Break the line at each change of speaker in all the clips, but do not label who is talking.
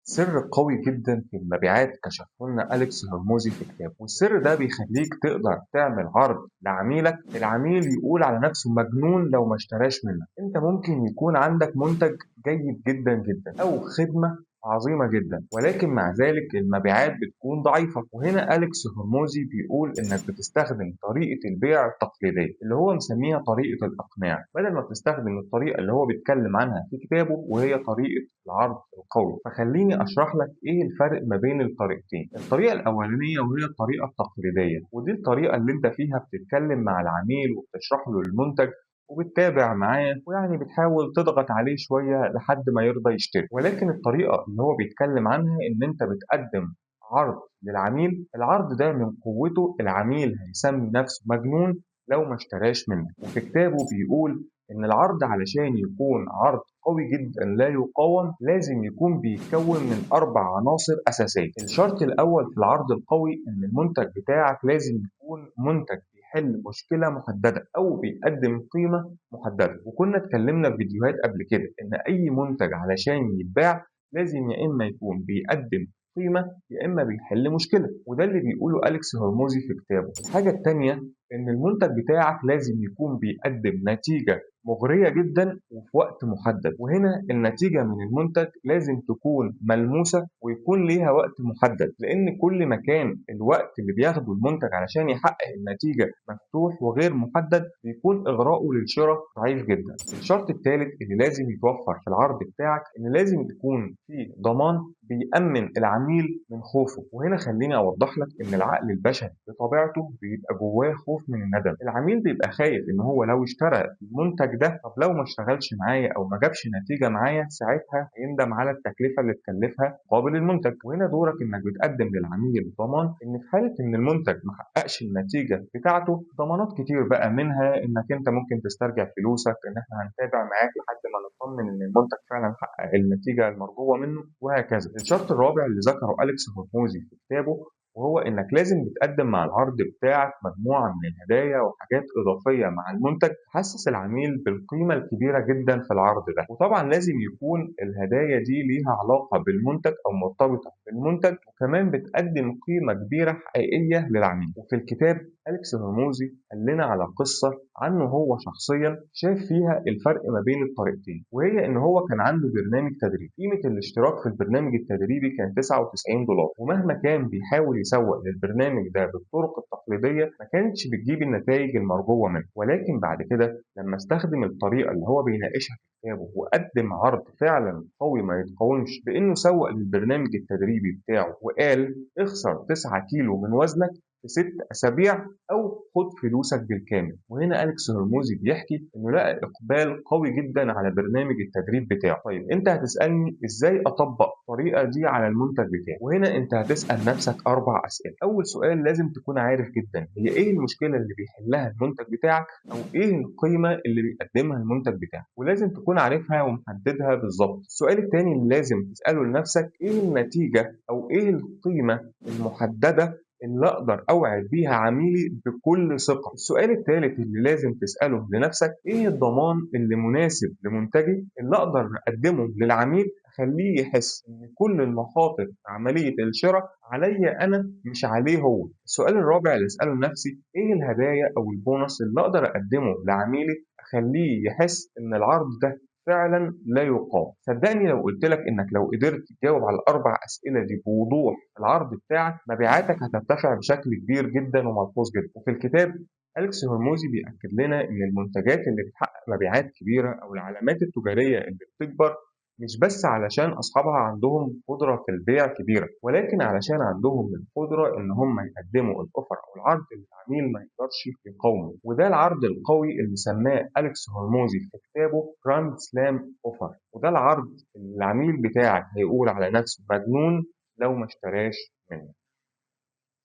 سر قوي جدًا في المبيعات كشفه لنا أليكس هرموزي في كتابه، والسر ده بيخلّيك تقدر تعمل عرض لعميلك، العميل يقول على نفسه مجنون لو ما اشتراش منك. أنت ممكن يكون عندك منتج جيد جدًا، جدًا أو خدمة عظيمة جدًا، ولكن مع ذلك المبيعات بتكون ضعيفة، وهنا أليكس هرموزي بيقول إنك بتستخدم طريقة البيع التقليدية اللي هو مسميها طريقة الإقناع، بدل ما بتستخدم الطريقة اللي هو بيتكلم عنها في كتابه وهي طريقة العرض القوي. فخليني اشرح لك ايه الفرق ما بين الطريقتين. الطريقه الاولانيه وهي الطريقه التقليديه، ودي الطريقه اللي انت فيها بتتكلم مع العميل وبتشرح له المنتج وبتتابع معاه، ويعني بتحاول تضغط عليه شويه لحد ما يرضى يشتري. ولكن الطريقه اللي هو بيتكلم عنها ان انت بتقدم عرض للعميل، العرض ده من قوته العميل هيسمي نفسه مجنون لو ما اشتراش منك. وفي كتابه بيقول إن العرض علشان يكون عرض قوي جدًا لا يقاوم، لازم يكون بيتكون من 4 عناصر أساسية. الشرط الأول في العرض القوي إن المنتج بتاعك لازم يكون منتج بيحل مشكلة محددة أو بيقدم قيمة محددة، وكنا اتكلمنا في فيديوهات قبل كده إن أي منتج علشان يتباع لازم يا إما يكون بيقدم قيمة يا إما بيحل مشكلة، وده اللي بيقوله أليكس هرموزي في كتابه. الحاجة التانية إن المنتج بتاعك لازم يكون بيقدم نتيجة مغرية جدًا وفي وقت محدد، وهنا النتيجة من المنتج لازم تكون ملموسة ويكون ليها وقت محدد، لأن كل ما كان الوقت اللي بياخده المنتج علشان يحقق النتيجة مفتوح وغير محدد بيكون إغراؤه للشرا ضعيف جدًا. الشرط التالت اللي لازم يتوفر في العرض بتاعك إن لازم يكون في ضمان بيأمن العميل من خوفه، وهنا خليني أوضح لك إن العقل البشري بطبيعته بيبقى جواه خوف من الندم. العميل بيبقى خايف إن هو لو اشترى المنتج ده، طب لو ما اشتغلش معايا أو ما جابش نتيجة معايا ساعتها هيندم على التكلفة اللي اتكلفها مقابل المنتج. وهنا دورك إنك بتقدم للعميل ضمان إن في حالة إن المنتج ما حققش النتيجة بتاعته، ضمانات كتير بقى منها إنك أنت ممكن تسترجع فلوسك، إن إحنا هنتابع معاك لحد ما نطمن إن المنتج فعلا حقق النتيجة المرجوة منه وهكذا. الشرط الرابع اللي ذكره أليكس هرموزي في كتابه وهو إنك لازم بتقدم مع العرض بتاعك مجموعة من الهدايا وحاجات إضافية مع المنتج تحسس العميل بالقيمة الكبيرة جدا في العرض ده. وطبعا لازم يكون الهدايا دي ليها علاقة بالمنتج أو مرتبطة بالمنتج، وكمان بتقدم قيمة كبيرة حقيقية للعميل. وفي الكتاب أليكس هرموزي قال لنا على قصة عنه هو شخصيا شاف فيها الفرق ما بين الطريقتين، وهي إن هو كان عنده برنامج تدريب، قيمة الاشتراك في البرنامج التدريبي كان $99، ومهما كان بيحاول يسوق للبرنامج ده بالطرق التقليدية ما كانتش بتجيب النتائج المرجوة منه. ولكن بعد كده لما استخدم الطريقة اللي هو بيناقشها في كتابه وقدم عرض فعلا قوي ما يتقاومش بإنه سوق للبرنامج التدريبي بتاعه وقال اخسر 9 كيلو من وزنك في 6 أسابيع أو خد فلوسك بالكامل. وهنا أليكس هرموزي بيحكي إنه لقى إقبال قوي جدا على برنامج التدريب بتاعه. طيب أنت هتسألني إزاي أطبق الطريقة دي على المنتج بتاعي، وهنا أنت هتسأل نفسك 4 أسئلة. أول سؤال لازم تكون عارف جدا هي إيه المشكلة اللي بيحلها المنتج بتاعك أو إيه القيمة اللي بيقدمها المنتج بتاعك، ولازم تكون عارفها ومحددها بالظبط. السؤال التاني اللي لازم تسأله لنفسك إيه النتيجة أو إيه القيمة المحددة اللي أقدر أوعد بيها عميلي بكل ثقة. السؤال الثالث اللي لازم تسأله لنفسك إيه الضمان اللي مناسب لمنتجي اللي أقدر أقدمه للعميل أخليه يحس إن كل المخاطر في عملية الشراء عليا أنا مش عليه هو. السؤال الرابع اللي أسأله لنفسي إيه الهدايا أو البونص اللي أقدر أقدمه لعميلي أخليه يحس إن العرض ده فعلا لا يقاوم. صدقني لو قلت لك انك لو قدرت تجاوب على ال4 اسئله دي بوضوح في العرض بتاعك مبيعاتك هترتفع بشكل كبير جدا وملحوظ جدا. وفي الكتاب أليكس هرموزي بيأكد لنا إن المنتجات اللي بتحقق مبيعات كبيرة أو العلامات التجارية اللي بتكبر مش بس علشان أصحابها عندهم قدرة في البيع كبيرة، ولكن علشان عندهم القدرة إن هم يقدموا الأوفر أو العرض اللي العميل ما يقدرش يقاومه. وده العرض القوي اللي سماه أليكس هرموزي في كتابه جراند سلام أوفر، وده العرض اللي العميل بتاعك هيقول على نفسه مجنون لو ما اشتراش منه.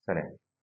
سلام.